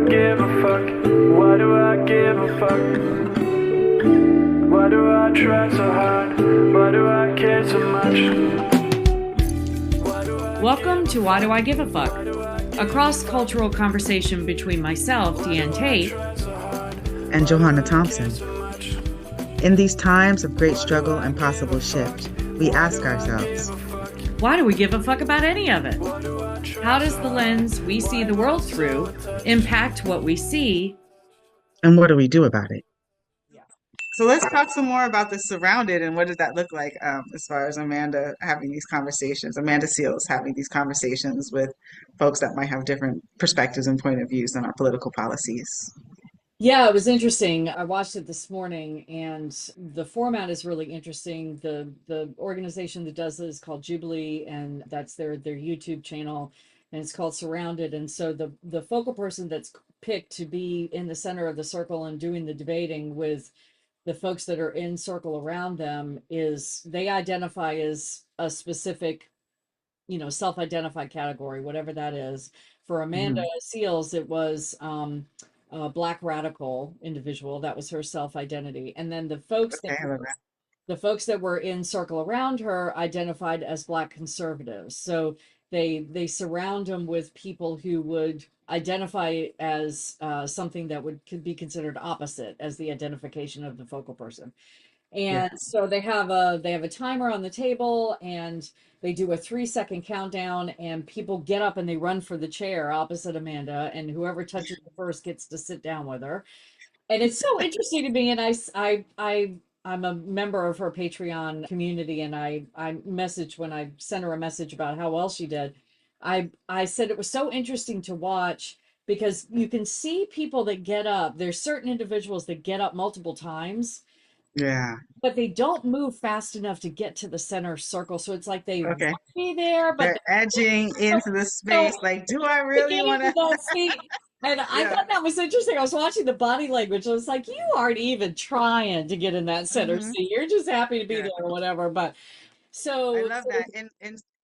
give a fuck? Why do I give a fuck? Why do I try so hard? Why do I care so much? Welcome to Why Do I Give a Fuck? A cross-cultural conversation between myself, Deanne Tate, and Johanna Thompson. In these times of great struggle and possible shift, we ask ourselves, why do we give a fuck about any of it? How does the lens we see the world through impact what we see? And what do we do about it? So let's talk some more about the surrounded and what does that look like as far as Amanda having these conversations, Amanda Seals having these conversations with folks that might have different perspectives and point of views on our political policies. Yeah, it was interesting. I watched it this morning and the format is really interesting. The organization that does it is called Jubilee, and that's their YouTube channel, and it's called Surrounded. And so the focal person that's picked to be in the center of the circle and doing the debating with the folks that are in circle around them is they identify as a specific, self-identified category, whatever that is. For Amanda Seals, it was a Black radical individual. That was her self-identity. And then the folks that were in circle around her identified as Black conservatives. So they surround them with people who would identify as something that could be considered opposite as the identification of the focal person. And so they have a timer on the table, and they do a 3-second countdown, and people get up and they run for the chair opposite Amanda, and whoever touches the first gets to sit down with her. And it's so interesting to me. And I'm a member of her Patreon community, and I messaged when I sent her a message about how well she did. I said it was so interesting to watch because you can see people that get up. There's certain individuals that get up multiple times. Yeah. But they don't move fast enough to get to the center circle. So it's like they want Okay. to be there, but they're edging into the space. Like, do I really want to? that seat. And I thought that was interesting. I was watching the body language. I was like, you aren't even trying to get in that center seat. You're just happy to be there or whatever. But I love that.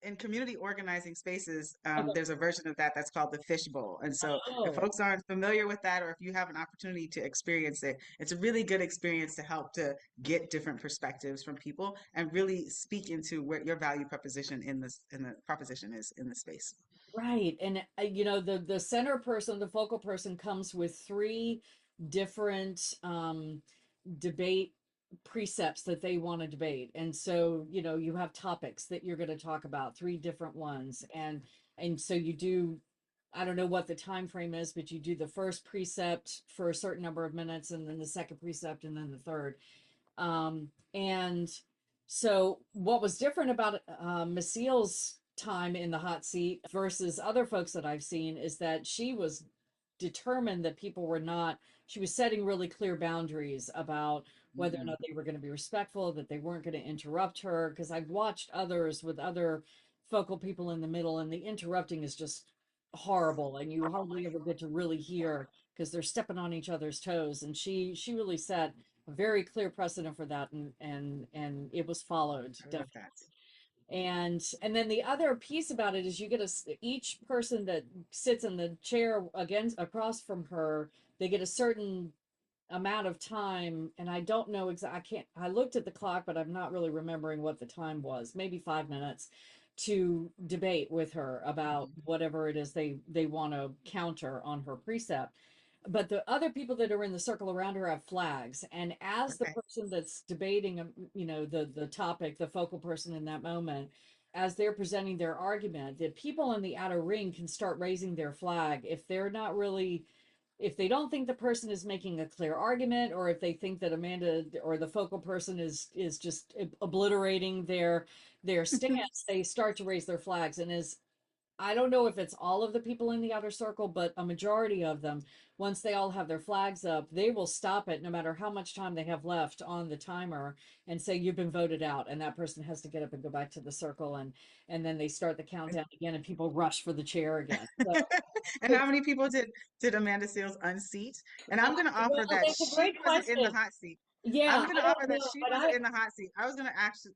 In community organizing spaces, there's a version of that that's called the fishbowl. And so if folks aren't familiar with that, or if you have an opportunity to experience it, it's a really good experience to help to get different perspectives from people and really speak into where your value proposition in the proposition is in the space. Right. And the center person, the focal person, comes with 3 different debate precepts that they want to debate. And so you have topics that you're going to talk about, 3 different ones. And so you do, I don't know what the time frame is, but you do the first precept for a certain number of minutes, and then the second precept, and then the third. And so what was different about Miss Seal's time in the hot seat versus other folks that I've seen is that she was determined that people were not, she was setting really clear boundaries about whether or not they were going to be respectful, that they weren't going to interrupt her. Because I've watched others with other focal people in the middle, and the interrupting is just horrible, and you hardly ever get to really hear because they're stepping on each other's toes. And she really set a very clear precedent for that, and it was followed definitely. And then the other piece about it is you get each person that sits in the chair across from her, they get a certain amount of time, and I don't know exactly. I looked at the clock, but I'm not really remembering what the time was. Maybe 5 minutes to debate with her about whatever it is they want to counter on her precept. But the other people that are in the circle around her have flags, and as the person that's debating, the topic, the focal person in that moment, as they're presenting their argument, the people in the outer ring can start raising their flag if they're not really, if they don't think the person is making a clear argument, or if they think that Amanda or the focal person is just obliterating their stance, they start to raise their flags. And I don't know if it's all of the people in the outer circle, but a majority of them, once they all have their flags up, they will stop it no matter how much time they have left on the timer and say, you've been voted out. And that person has to get up and go back to the circle. And then they start the countdown again, and people rush for the chair again. So, and how many people did Amanda Seals unseat? And I'm going to offer that that's a she great wasn't question. in the hot seat. Yeah, I'm going I to offer don't that know, she but was in the hot seat. I was going to actually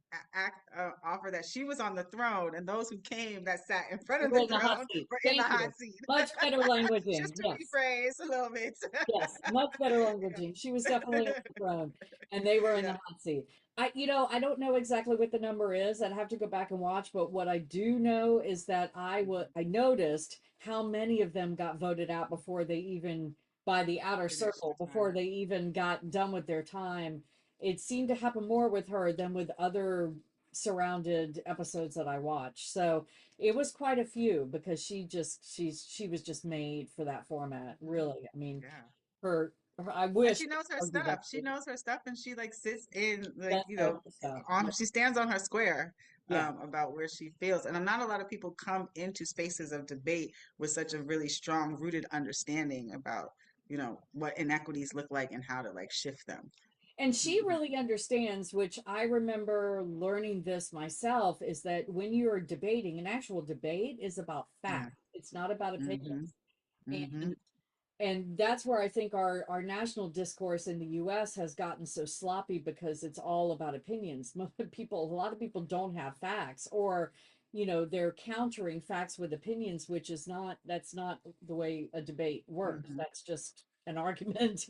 offer that she was on the throne, and those who came that sat in front of we're the in the hot throne seat. were in the Thank hot you. seat. Much better languaging. Just to Yes. rephrase a little bit. Yes, much better languaging. She was definitely on the throne, and they were in the Yeah. hot seat. I don't know exactly what the number is. I'd have to go back and watch, but what I do know is that I noticed how many of them got voted out before they even by the outer Finished circle, the before time. they even got done with their time. It seemed to happen more with her than with other surrounded episodes that I watched. So it was quite a few because she was just made for that format, really. I mean, Yeah. I And wish she knows her I would be stuff. that She good. knows her stuff, and she like sits in like That's so stuff. on Yeah. she stands on her square Yeah. about where she feels. And not a lot of people come into spaces of debate with such a really strong rooted understanding about what inequities look like and how to like shift them. And she Hmm. really understands, which I remember learning this myself, is that when you're debating, an actual debate is about Yeah. fact. It's not about Hmm. opinions. Hmm. And that's where I think our national discourse in the US has gotten so sloppy because it's all about opinions. A lot of people don't have facts, or they're countering facts with opinions, which is not that's not the way a debate works. Hmm. That's just an argument.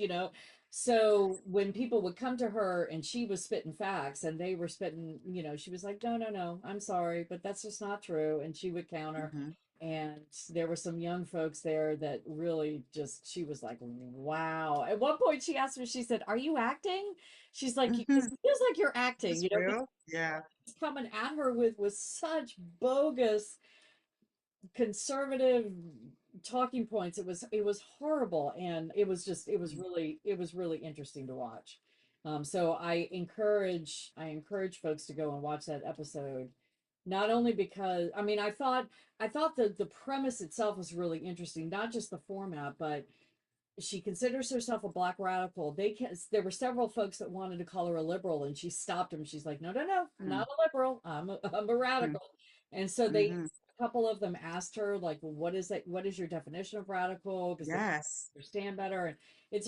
So when people would come to her and she was spitting facts and they were spitting, she was like, no, no, no, I'm sorry, but that's just not true. And she would counter. Hmm. And there were some young folks there that really just, she was like, wow. At one point, she asked me, she said, "Are you acting?" She's like, "It Hmm. feels like you're acting," It's because real. Yeah. he's coming at her with such bogus conservative talking points. It was horrible, and it was really interesting to watch. So I encourage folks to go and watch that episode. Not only because I thought the premise itself was really interesting, not just the format, but she considers herself a black radical. There were several folks that wanted to call her a liberal, and she stopped them. She's like, "No, no, no, I'm not a liberal. I'm a radical." And so Mm-hmm. a couple of them asked her, like, "Well, what is that? What is your definition of radical?" Because they Yes. understand better. And it's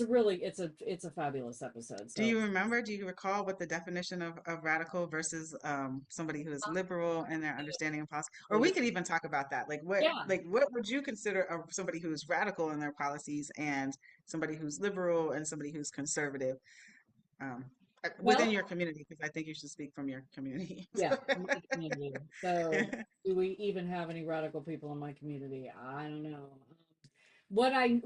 a fabulous episode. Do So you remember, do you recall what the definition of radical versus somebody who is liberal in their understanding of policy? Or we could even talk about that. yeah. What would you consider somebody who's radical in their policies and somebody who's liberal and somebody who's conservative um, within Well, your community? Because I think you should speak from your community. yeah, from my community. So, do we even have any radical people in my community? I don't know. What I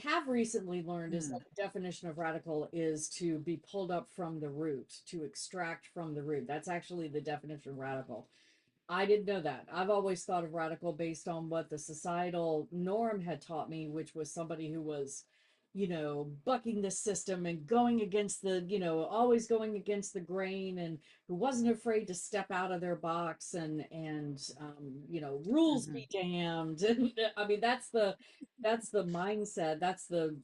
have recently learned is that Mm, the definition of radical is to be pulled up from the root, to extract from the root. That's actually the definition of radical. I didn't know that. I've always thought of radical based on what the societal norm had taught me, which was somebody who was, bucking the system and going against always going against the grain, and who wasn't afraid to step out of their box, and rules mhm, be damned. And I mean, that's the mindset. That's the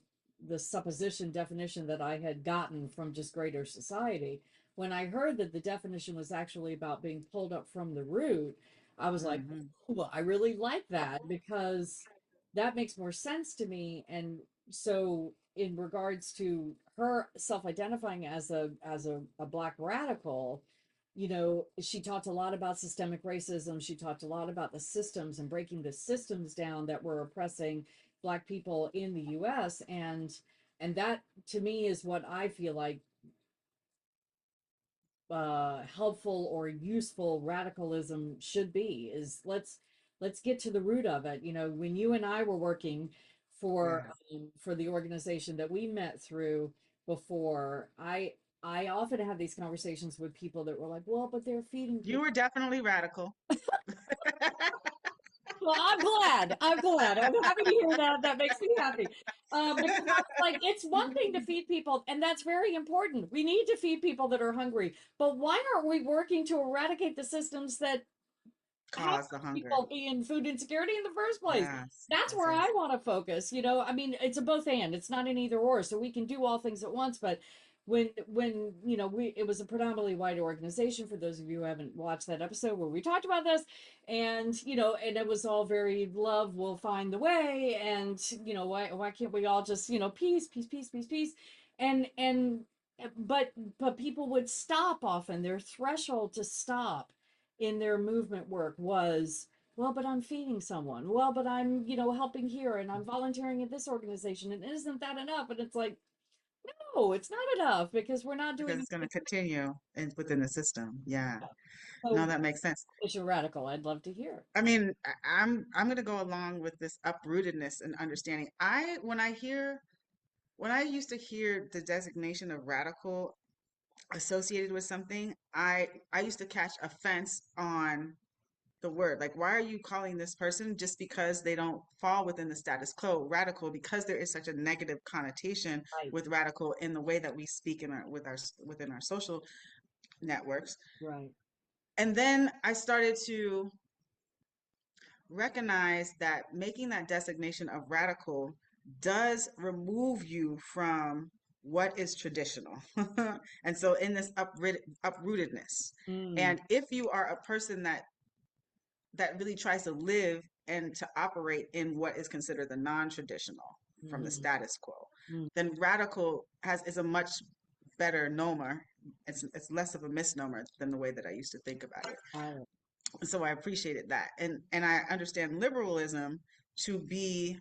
supposition definition that I had gotten from just greater society. When I heard that the definition was actually about being pulled up from the root, I was like, mhm. well, I really like that because that makes more sense to me. And so, in regards to her self-identifying as a black radical, she talked a lot about systemic racism. She talked a lot about the systems and breaking the systems down that were oppressing black people in the US. And that, to me, is what I feel like helpful or useful radicalism should be. Is let's get to the root of it. When you and I were working for Yes. for the organization that we met through before, I often have these conversations with people that were like, "Well, but they're feeding You people." were definitely radical. Well, I'm glad. I'm glad. I'm happy to hear that. That makes me happy. Because I was like, it's one thing to feed people, and that's very important. We need to feed people that are hungry. But why aren't we working to eradicate the systems that have Cause the hunger. people be in food insecurity in the first place? Yes. That's Yes, where I yes. want to focus. I mean, it's a both and. It's not an either or. So we can do all things at once. But when it was a predominantly white organization. For those of you who haven't watched that episode where we talked about this, and it was all very love will find the way, and why can't we all just peace, peace, peace, peace, peace, and but people would stop often. Their threshold to stop in their movement work was, well, but I'm feeding someone. Well, but I'm, helping here and I'm volunteering at this organization. And isn't that enough? And it's like, no, it's not enough because we're not because doing it's going to continue within the system. Yeah. it. No, So that makes sense. it's a radical. I'd love to hear. I mean, I'm going to go along with this uprootedness and understanding. When I used to hear the designation of radical associated with something, I used to catch offense on the word. Like, why are you calling this person just because they don't fall within the status quo radical? Because there is such a negative connotation Right, with radical in the way that we speak within our social networks. right, And then I started to recognize that making that designation of radical does remove you from what is traditional. And so in this uprootedness, mm, and if you are a person that really tries to live and to operate in what is considered the non-traditional from the mm, status quo, mm, then radical has is a much better nomer. It's less of a misnomer than the way that I used to think about it. right, So I appreciated that. And I understand liberalism to be,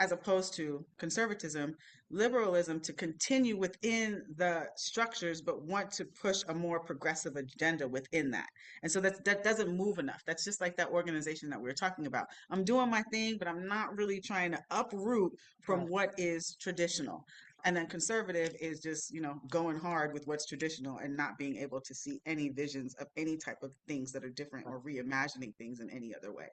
as opposed to conservatism, liberalism to continue within the structures, but want to push a more progressive agenda within that. And so that doesn't move enough. That's just like that organization that we were talking about. I'm doing my thing, but I'm not really trying to uproot from right, what is traditional. And then conservative is just, going hard with what's traditional and not being able to see any visions of any type of things that are different right. or reimagining things in any other way.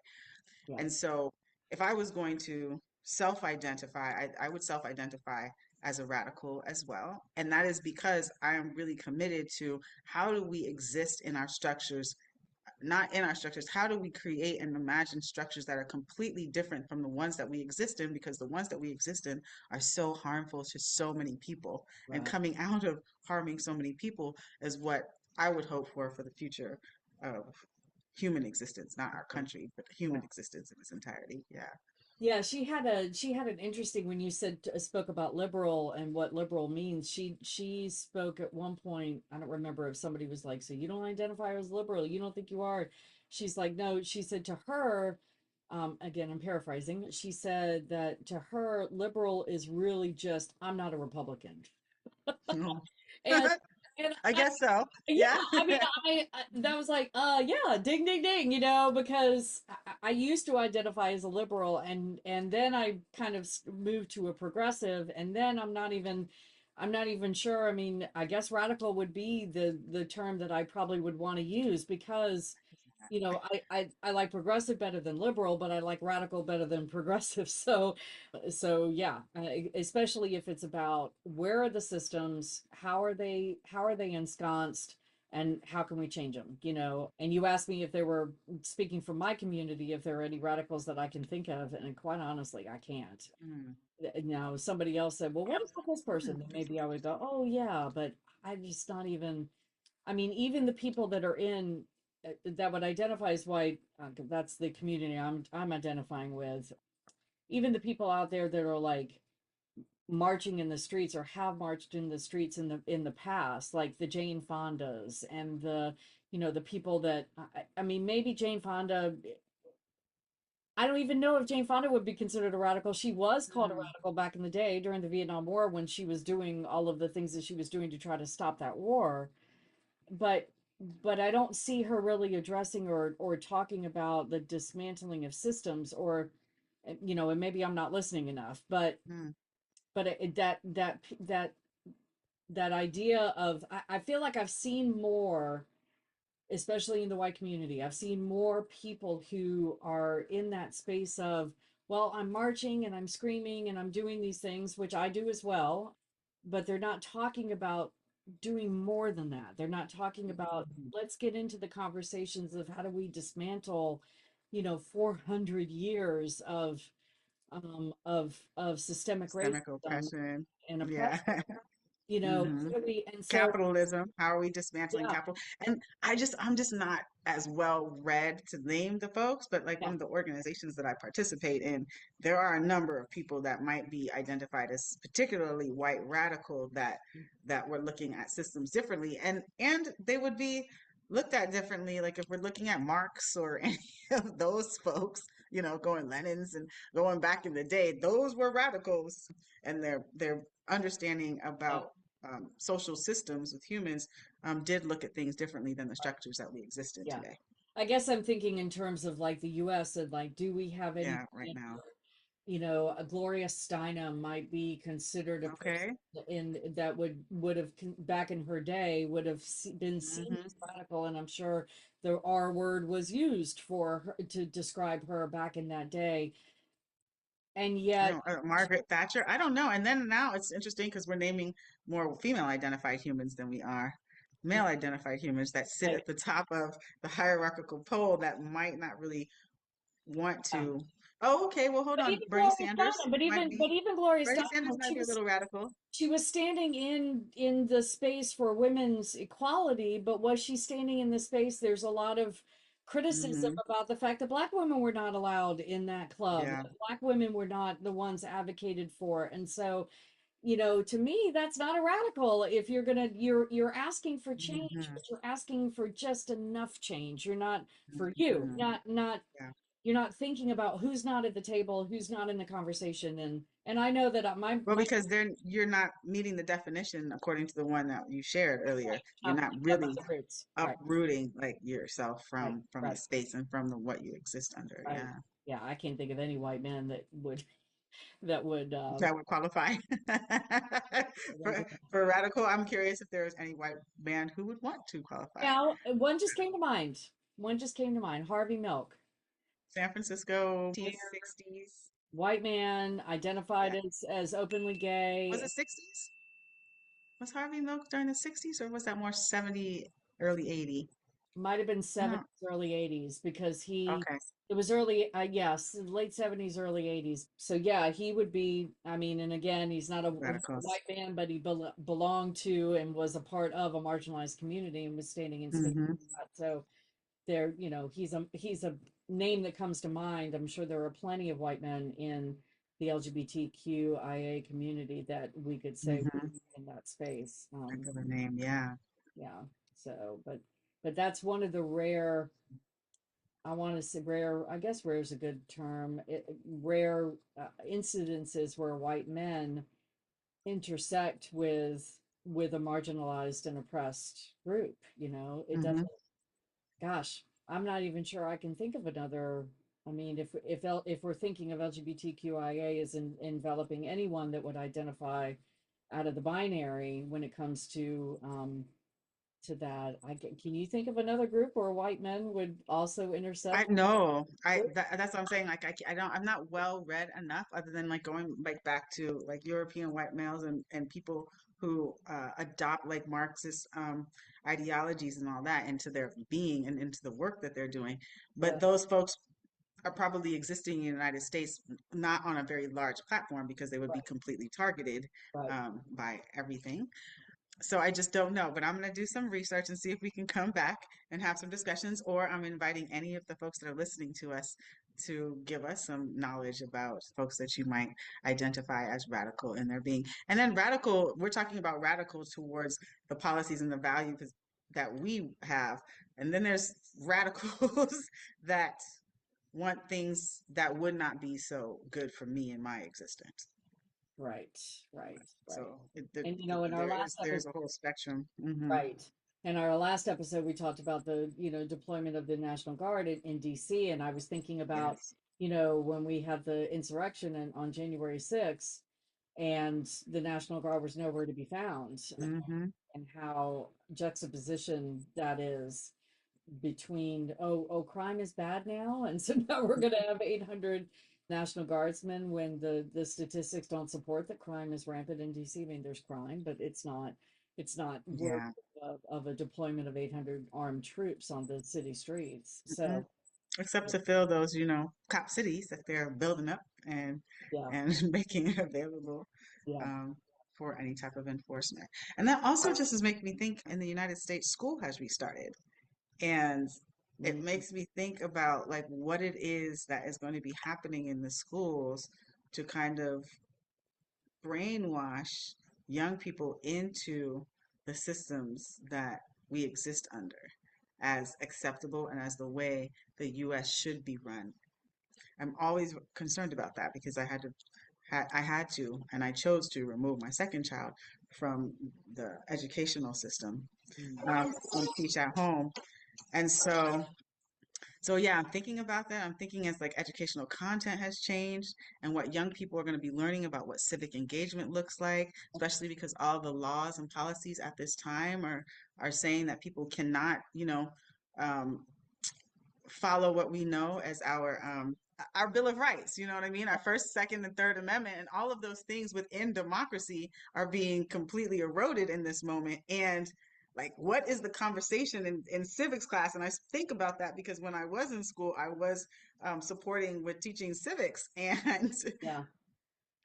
Yeah. And so if I was going to self-identify, I would self-identify as a radical as well. And that is because I am really committed to how do we exist in our structures, not in our structures, how do we create and imagine structures that are completely different from the ones that we exist in, because the ones that we exist in are so harmful to so many people. And Right. coming out of harming so many people is what I would hope for the future of human existence, not our country, but Yeah. human existence in its entirety. Yeah. Yeah, she had an interesting when you spoke about liberal and what liberal means. She spoke at one point, I don't remember if somebody was like, "So you don't identify as liberal? You don't think you are?" She's like, "No." She said to her, again, I'm paraphrasing. She said that to her, liberal is really just I'm not a Republican. And and I guess so. yeah, Yeah. I mean, that was like, yeah, ding, ding, ding, because I used to identify as a liberal, and then I kind of moved to a progressive, and then I'm not even sure. I mean, I guess radical would be the term that I probably would want to use because, I like progressive better than liberal, but I like radical better than progressive. So yeah, especially if it's about where are the systems, how are they ensconced, and how can we change them? And you asked me if there were, speaking from my community, if there are any radicals that I can think of, and quite honestly, I can't. Mm, Now, somebody else said, "Well, what about this person?" Then maybe I would go, "Oh yeah," but I'm just not even. I mean, even the people that are in that would identify as white, that's the community I'm identifying with. Even the people out there that are like marching in the streets or have marched in the streets in the past, like the Jane Fondas and the people that I mean, maybe Jane Fonda. I don't even know if Jane Fonda would be considered a radical. She was called a mm, radical back in the day during the Vietnam War when she was doing all of the things that she was doing to try to stop that war. But but I don't see her really addressing or talking about the dismantling of systems or and maybe I'm not listening enough, mm. but that idea of I feel like I've seen more, especially in the white community. I've seen more people who are in that space of, well, I'm marching and I'm screaming and I'm doing these things, which I do as well, but they're not talking about doing more than that. They're not talking about, let's get into the conversations of how do we dismantle, 400 years of systemic Systemic racism oppression. and Yeah. oppression. Hmm. How do we, and so Capitalism. How are we dismantling yeah, capital? And I'm just not. as well read to name the folks, but like Yeah. one of the organizations that I participate in, there are a number of people that might be identified as particularly white radical that were looking at systems differently, and they would be looked at differently. Like if we're looking at Marx or any of those folks, going Lenin's and going back in the day, those were radicals, and their understanding Yeah. about social systems with humans did look at things differently than the structures that we exist in Yeah. today. I guess I'm thinking in terms of like the US and like, do we have any, Yeah, right now. a Gloria Steinem might be considered a person Okay. in that would have back in her day would have been seen Hmm. as radical, and I'm sure the R word was used for her to describe her back in that day, and I yet, don't, Margaret Thatcher. I don't know. And then now it's interesting because we're naming more female identified humans than we are male identified humans that sit like, at the top of the hierarchical pole that might not really want yeah. to. Oh, okay. Well, hold But on. even Bernie Gloria Sanders Steinem, but might even be. but even Gloria Bernie Steinem, Sanders when might be a little radical. she was standing in the space for women's equality, but was she standing in the space? There's a lot of criticism Hmm. about the fact that black women were not allowed in that club, Yeah. that black women were not the ones advocated for. And so, to me, that's not a radical. If you're asking for change, Hmm. but you're asking for just enough change. You're not for you, Hmm. not Yeah. you're not thinking about who's not at the table, who's not in the conversation. And I know that my Well, because you're not meeting the definition according to the one that you shared earlier. You're I'm not talking about really the roots. Right, uprooting like yourself right, from the right, space and from the what you exist under. right. Yeah. Yeah, I can't think of any white man that would That would qualify for radical. I'm curious if there's any white man who would want to qualify. now one just came to mind. One just came to mind. Harvey Milk. San Francisco, 60s. White man, identified Yeah. as openly Was gay. it 60s? Was Harvey Milk during the 60s or was that more 70, early 80? Might have been I don't, 70s, early 80s, because okay. it was early, yes, late 70s, early 80s. So yeah, he would be, I mean, and again, he's a Radicals. white man, but he belonged to and was a part of a marginalized community and was standing in space Hmm. for that. So there, he's a name that comes to mind. I'm sure there are plenty of white men in the LGBTQIA community that we could say Hmm. in that space. Regular name, yeah. Yeah. So, but that's one of the rare, I want to say rare, I guess rare is a good term, rare incidences where white men intersect with a marginalized and oppressed group. It doesn't, Hmm. gosh, I'm not even sure I can think of another. I mean, if we're thinking of LGBTQIA as enveloping anyone that would identify out of the binary when it comes to that, can you think of another group where white men would also I intersect? know. That's what I'm saying. Like I don't. I'm not well read enough, other than like going like back to like European white males and people who adopt like Marxist ideologies and all that into their being and into the work that they're doing. Yeah, But those folks are probably existing in the United States, not on a very large platform because they would be right, completely targeted right. by everything. So I just don't know, but I'm going to do some research and see if we can come back and have some discussions, or I'm inviting any of the folks that are listening to us to give us some knowledge about folks that you might identify as radical in their being. And then radical, we're talking about radical towards the policies and the values that we have. And then there's radicals that want things that would not be so good for me in my existence. Right, right, right. So And in our last there's episode, a whole spectrum. Hmm. right. In our last episode, we talked about the, deployment of the National Guard in DC. And I was thinking about, Yes. when we had the insurrection on January 6th and the National Guard was nowhere to be found, Hmm. and how juxtaposition that is between, oh, crime is bad now, and so now we're going to have 800 National Guardsmen when the statistics don't support that crime is rampant in DC. I mean, there's crime, but it's not worthy Yeah. of a deployment of 800 armed troops on the city streets. Hmm. So Except to fill those, cop cities that they're building up yeah, and making it available yeah, um, for any type of enforcement. And that also just is making me think in the United States, school has restarted. And it Mm, makes me think about like what it is that is going to be happening in the schools to kind of brainwash young people into the systems that we exist under as acceptable and as the way the US should be run. I'm always concerned about that because I had to and I chose to remove my second child from the educational system mm. and teach at home. And so yeah, I'm thinking about that. I'm thinking as like educational content has changed and what young people are going to be learning about what civic engagement looks like, especially because all the laws and policies at this time are saying that people cannot, um, follow what we know as our Bill of Rights, you know what I mean? Our First, Second, and Third Amendment, and all of those things within democracy are being completely eroded in this moment. And like, what is the conversation in civics class? And I think about that because when I was in school, I was supporting with teaching civics, and Yeah.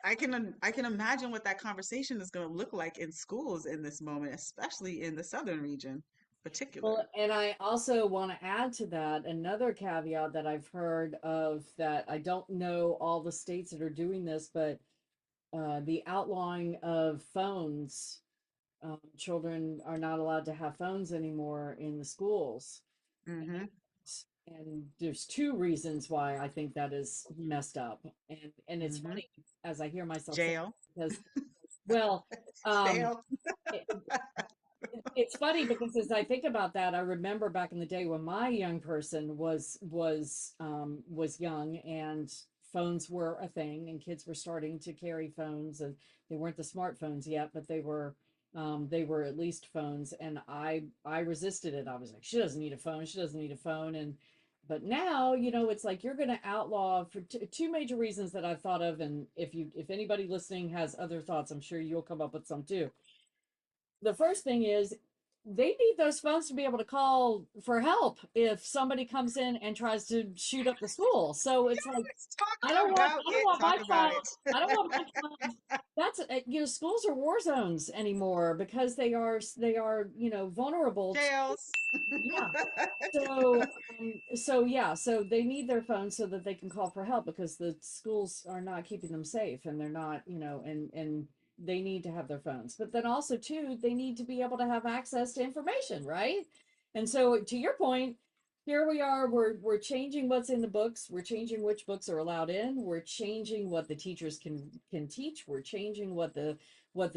I can imagine what that conversation is going to look like in schools in this moment, especially in the southern region, particular. Well, and I also want to add to that another caveat that I've heard of that I don't know all the states that are doing this, but the outlawing of phones. Children are not allowed to have phones anymore in the schools. Mm-hmm. And there's two reasons why I think that is messed up. And it's Mm-hmm. funny as I hear myself say Jail. because, well, um, Jail. it, it's funny because as I think about that, I remember back in the day when my young person was young and phones were a thing and kids were starting to carry phones and they weren't the smartphones yet, but they were at least phones and I resisted it. I was like, she doesn't need a phone, she doesn't need a phone. And but now, it's like you're going to outlaw for two major reasons that I've thought of. And if anybody listening has other thoughts, I'm sure you'll come up with some too. The first thing is they need those phones to be able to call for help if somebody comes in and tries to shoot up the school. So it's like Talk about I don't it. want my Talk about child, it. I don't want my child. That's schools are war zones anymore because they are vulnerable to, Jails. yeah. So, so they need their phones so that they can call for help because the schools are not keeping them safe and they're not, and they need to have their phones. But then also too, they need to be able to have access to information, right? And so to your point, here we are, we're changing what's in the books, we're changing which books are allowed in, we're changing what the teachers can teach, we're changing what the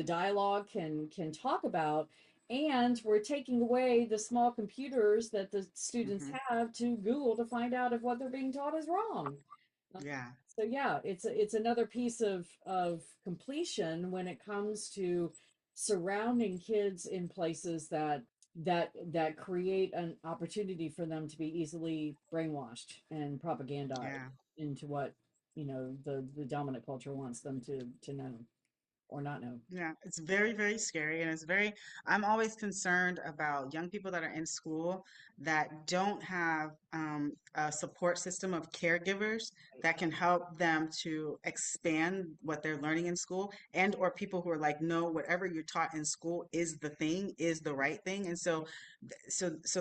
dialogue can talk about, and we're taking away the small computers that the students Hmm. have to Google to find out if what they're being taught is wrong. Uh, Yeah. So yeah, it's another piece of completion when it comes to surrounding kids in places that create an opportunity for them to be easily brainwashed and propagandized Yeah. into what the dominant culture wants them to know or not know. Yeah, it's very, very scary. And I'm always concerned about young people that are in school that don't have a support system of caregivers that can help them to expand what they're learning in school, and or people who are like, no, whatever you're taught in school is the thing, is the right thing. And so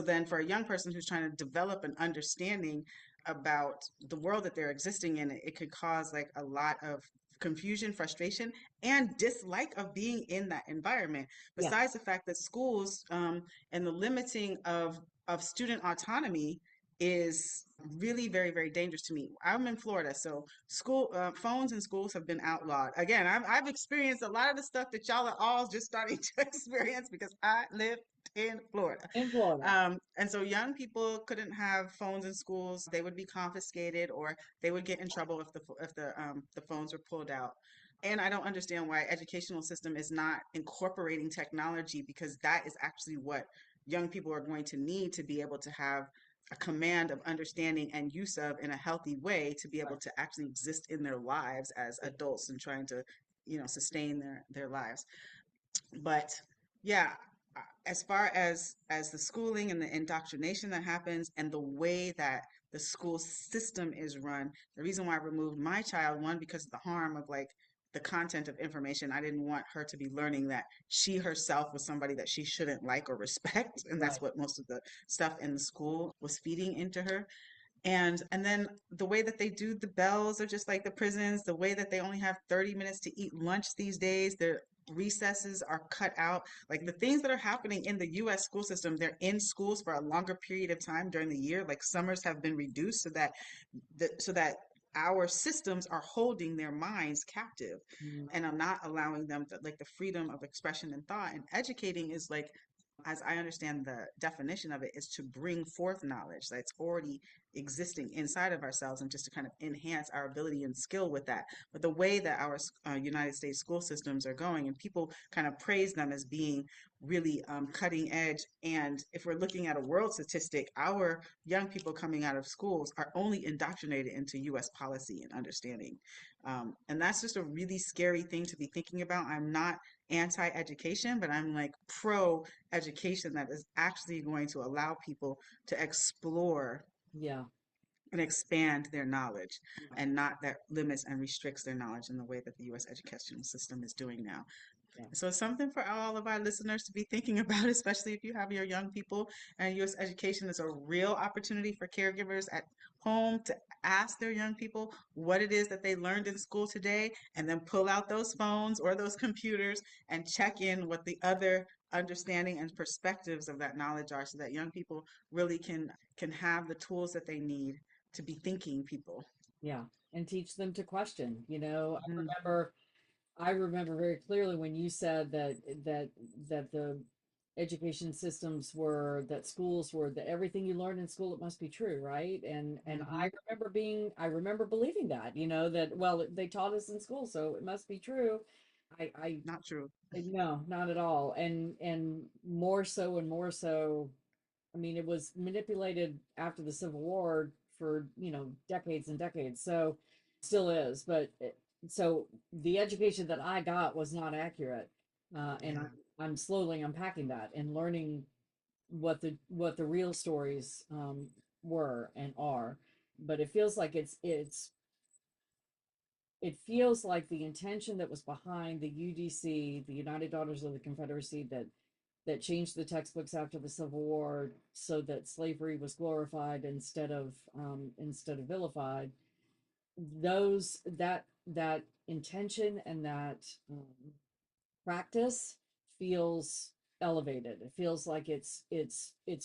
then for a young person who's trying to develop an understanding about the world that they're existing in, it could cause like a lot of confusion, frustration, and dislike of being in that environment. Yeah, Besides the fact that schools and the limiting of student autonomy is really very, very dangerous to me. I'm in Florida, so school phones in schools have been outlawed. Again, I've experienced a lot of the stuff that y'all are all just starting to experience because I live in Florida. in Florida. And so young people couldn't have phones in schools. They would be confiscated or they would get in trouble if the phones were pulled out. And I don't understand why educational system is not incorporating technology because that is actually what young people are going to need to be able to have a command of understanding and use of in a healthy way to be able to actually exist in their lives as adults and trying to, sustain their lives. But yeah, as far as the schooling and the indoctrination that happens and the way that the school system is run, the reason why I removed my child, one, because of the harm of like the content of information. I didn't want her to be learning that she herself was somebody that she shouldn't like or respect, and that's Right. what most of the stuff in the school was feeding into her. And then the way that they do the bells are just like the prisons, the way that they only have 30 minutes to eat lunch these days, their recesses are cut out. Like the things that are happening in the US school system, they're in schools for a longer period of time during the year. Like summers have been reduced so that our systems are holding their minds captive Mm, and are not allowing them to, like, the freedom of expression and thought. And educating is like, as I understand the definition of it, is to bring forth knowledge that's already existing inside of ourselves and just to kind of enhance our ability and skill with that. But the way that our United States school systems are going, and people kind of praise them as being really cutting edge. And if we're looking at a world statistic, our young people coming out of schools are only indoctrinated into US policy and understanding. And that's just a really scary thing to be thinking about. I'm not anti education, but I'm like pro education that is actually going to allow people to explore yeah. and expand their knowledge, and not that limits and restricts their knowledge in the way that the US educational system is doing now. Yeah. So it's something for all of our listeners to be thinking about, especially if you have your young people. And US education is a real opportunity for caregivers at home to ask their young people what it is that they learned in school today, and then pull out those phones or those computers and check in what the other understanding and perspectives of that knowledge are, so that young people really can have the tools that they need to be thinking people. Yeah. And teach them to question. You know, Mhm. I remember very clearly when you said that that the education systems were that schools were that everything you learned in school it must be true, right? And Mhm. I remember believing that, you know, that well they taught us in school, so it must be true. I Not true. no, not at all. And more so and more so. I mean, it was manipulated after the Civil War for, you know, decades and decades. So still is, but so the education that I got was not accurate. And Yeah. I'm slowly unpacking that and learning what the real stories were and are. But it feels like it feels like the intention that was behind the UDC, the United Daughters of the Confederacy, that changed the textbooks after the Civil War so that slavery was glorified instead of vilified. Those that intention and that practice feels elevated. It feels like it's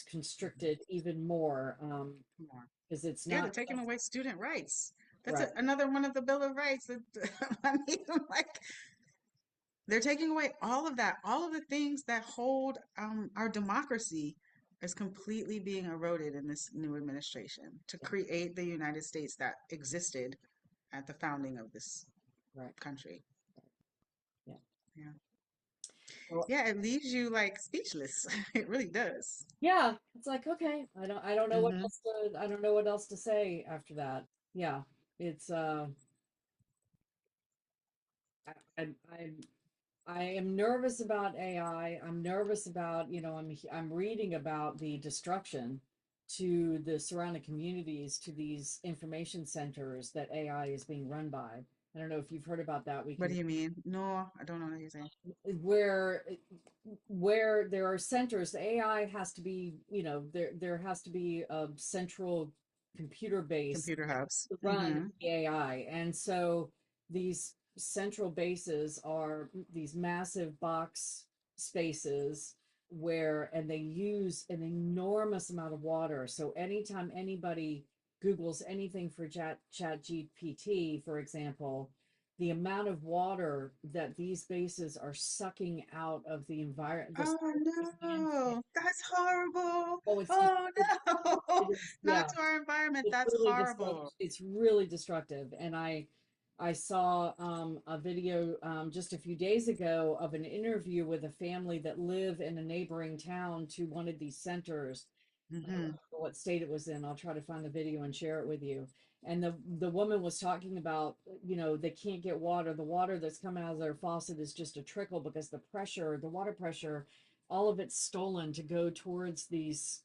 constricted even more Come on. because it's Yeah, they're not taking away student rights. That's right. another one of the Bill of Rights. I mean, like, they're taking away all of that, all of the things that hold our democracy is completely being eroded in this new administration to Yeah, create the United States that existed at the founding of this right. country. Yeah. Yeah. Well, Yeah, it leaves you like speechless. It really does. yeah, it's like okay, I don't know what Hmm. else to I don't know what else to say after that. Yeah, it's I, I I am nervous about AI. I'm nervous about, you know, I'm reading about the destruction to the surrounding communities, to these information centers that AI is being run by. I don't know if you've heard about that. We What do can you mean? No, I don't know what you're saying. where where there are centers, the AI has to be, you know, there has to be a central computer base Computer hubs. to run Hmm. the AI. And so these central bases are these massive box spaces where, and they use an enormous amount of water. So anytime anybody Googles anything for chat GPT, for example, the amount of water that these bases are sucking out of the environment, the Oh surrounding landscape. no, that's horrible. Oh, it's just, Oh it no, is, not yeah, to our environment. it's That's really horrible. it's really destructive. And I saw a video just a few days ago of an interview with a family that live in a neighboring town to one of these centers. I don't Hmm. remember what state it was in. I'll try to find the video and share it with you. And the woman was talking about, you know, they can't get water. The water that's coming out of their faucet is just a trickle because the pressure, the water pressure, all of it's stolen to go towards this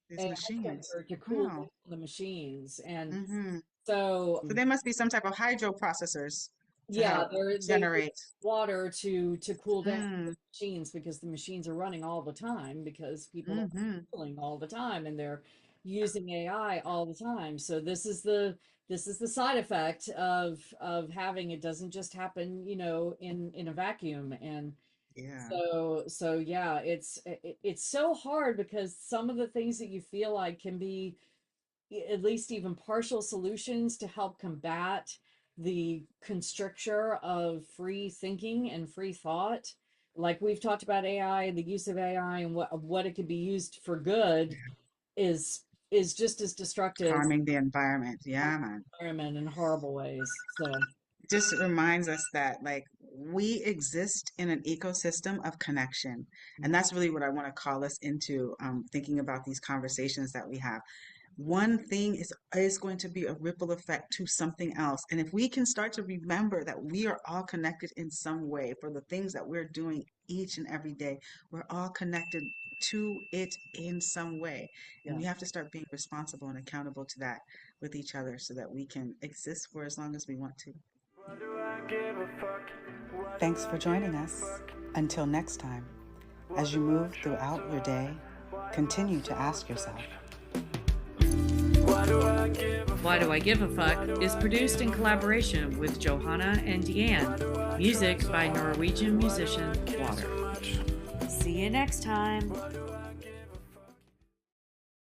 These AI machines. center to cool Wow. down the machines. And Hmm. so So they must be some type of hydro processors. to Yeah, help they use generate. water to cool down the Mm, machines because the machines are running all the time because people are mm-hmm. cooling all the time and they're using AI all the time. So this is the side effect of having it doesn't just happen, you know, in a vacuum. And Yeah. so yeah, it's so hard because some of the things that you feel like can be at least even partial solutions to help combat the constricture of free thinking and free thought. Like we've talked about AI, the use of AI and what it could be used for good is is just as destructive Harming the environment. on Yeah, man. the environment in horrible ways. So Just reminds us that like we exist in an ecosystem of connection. And that's really what I want to call us into, thinking about these conversations that we have. One thing is going to be a ripple effect to something else. And if we can start to remember that we are all connected in some way for the things that we're doing each and every day, we're all connected to it in some way. And yeah. we have to start being responsible and accountable to that with each other so that we can exist for as long as we want to. Why do I give a fuck? Why do Thanks for I joining give a us. fuck? Until next time, Why as you do I move try throughout so your day, hard? continue to ask yourself, Why do I give a Why Do I Give a Fuck is produced in collaboration with Johanna and Deanne. Music by Norwegian musician Water. See you next time.